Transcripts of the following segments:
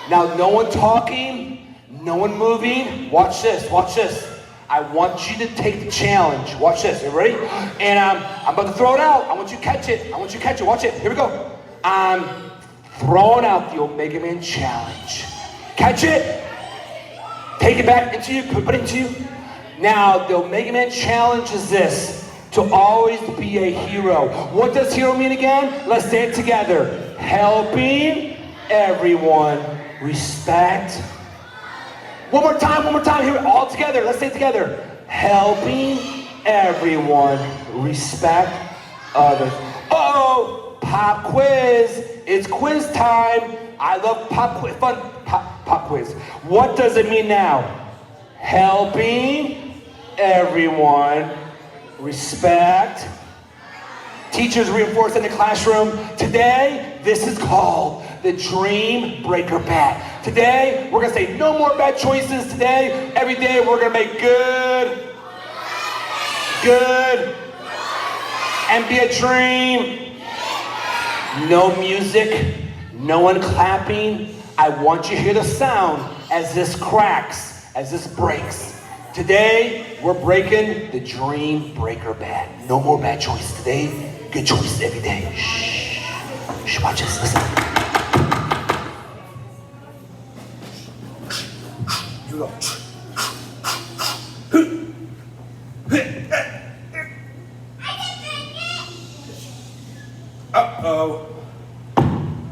Now, no one talking, no one moving. Watch this, watch this. I want you to take the challenge. Watch this, you ready? And I'm about to throw it out. I want you to catch it. I want you to catch it. Watch it. Here we go. I'm throwing out the Omegaman challenge. Catch it. Take it back into you. Put it into you. Now, the Omegaman challenge is this. To always be a hero. What does hero mean again? Let's say it together. Helping everyone. Respect. One more time, here, all together, let's say it together. Helping everyone, respect others. Uh-oh, pop quiz, it's quiz time. I love pop quiz, fun pop quiz. What does it mean now? Helping everyone, respect. Teachers reinforce in the classroom. Today, this is called the Dream Breaker Bat. Today, we're gonna say no more bad choices. Today, every day, we're gonna make good, and be a dream. No music, no one clapping. I want you to hear the sound as this cracks, as this breaks. Today, we're breaking the Dream Breaker Bat. No more bad choices today. Good choices every day. Shh. Shh, watch this, listen. Here we go. Uh-oh.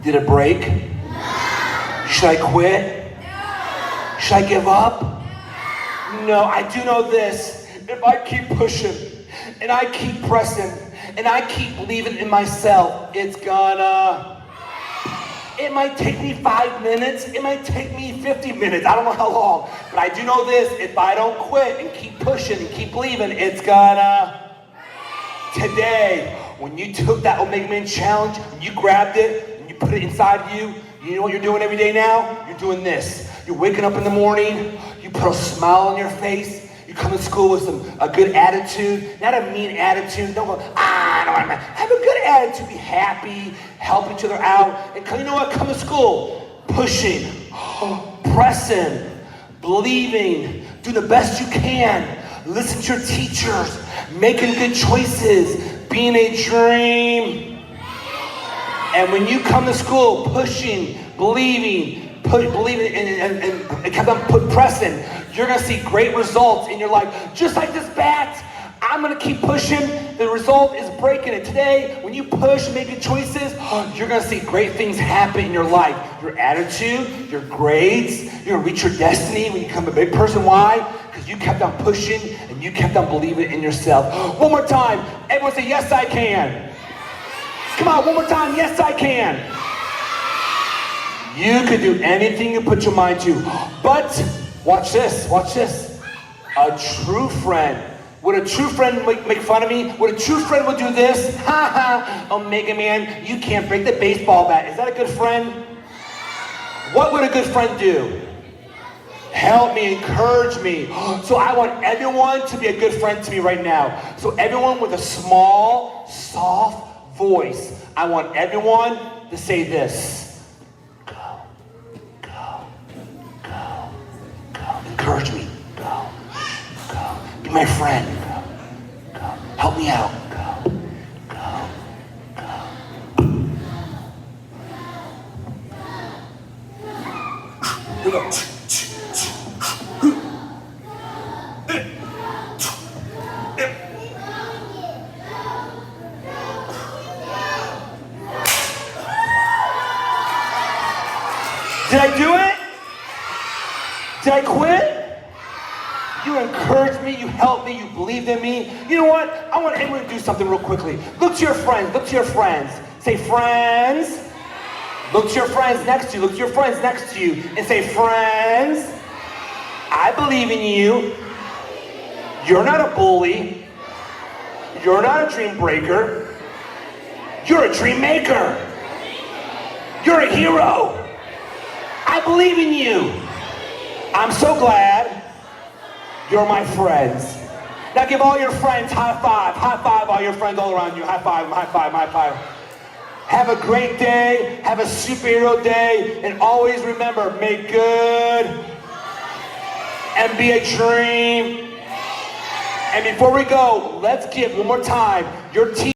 Did it break? No. Should I quit? No. Should I give up? No, I do know this. If I keep pushing, and I keep pressing, and I keep believing in myself, it might take me 5 minutes, it might take me 50 minutes, I don't know how long, but I do know this, if I don't quit and keep pushing and keep believing, it's today, when you took that Omegaman challenge, and you grabbed it, and you put it inside you, you know what you're doing every day now? You're doing this. You're waking up in the morning, you put a smile on your face, you come to school with a good attitude, not a mean attitude. Don't go, no, have a good attitude, be happy, help each other out. And you know what, come to school, pushing, pressing, believing, do the best you can, listen to your teachers, making good choices, being a dream. And when you come to school, pushing, believing, and kept on pressing, you're gonna see great results in your life. Just like this bat, I'm gonna keep pushing. The result is breaking it. Today, when you push, making choices, you're gonna see great things happen in your life. Your attitude, your grades, you're gonna reach your destiny when you become a big person. Why? Because you kept on pushing and you kept on believing in yourself. One more time, everyone say, yes, I can. Come on, one more time, yes, I can. You could do anything you put your mind to, but watch this, watch this. A true friend. Would a true friend make fun of me? Would a true friend would do this? Ha ha, Omegaman, you can't break the baseball bat. Is that a good friend? What would a good friend do? Help me, encourage me. So I want everyone to be a good friend to me right now. So everyone with a small, soft voice, I want everyone to say this. Encourage me. Go. Be my friend. Go. Help me out. Go. Here we go. Did I do it? Did I quit? You encouraged me, you helped me, you believed in me. You know what? I want everyone to do something real quickly. Look to your friends, look to your friends. Say, friends. Look to your friends next to you, look to your friends next to you, and say, friends, I believe in you. You're not a bully. You're not a dream breaker. You're a dream maker. You're a hero. I believe in you. I'm so glad you're my friends. Now give all your friends high five all your friends all around you. High five, high five, high five. Have a great day. Have a superhero day. And always remember, make good and be a dream. And before we go, let's give one more time your team.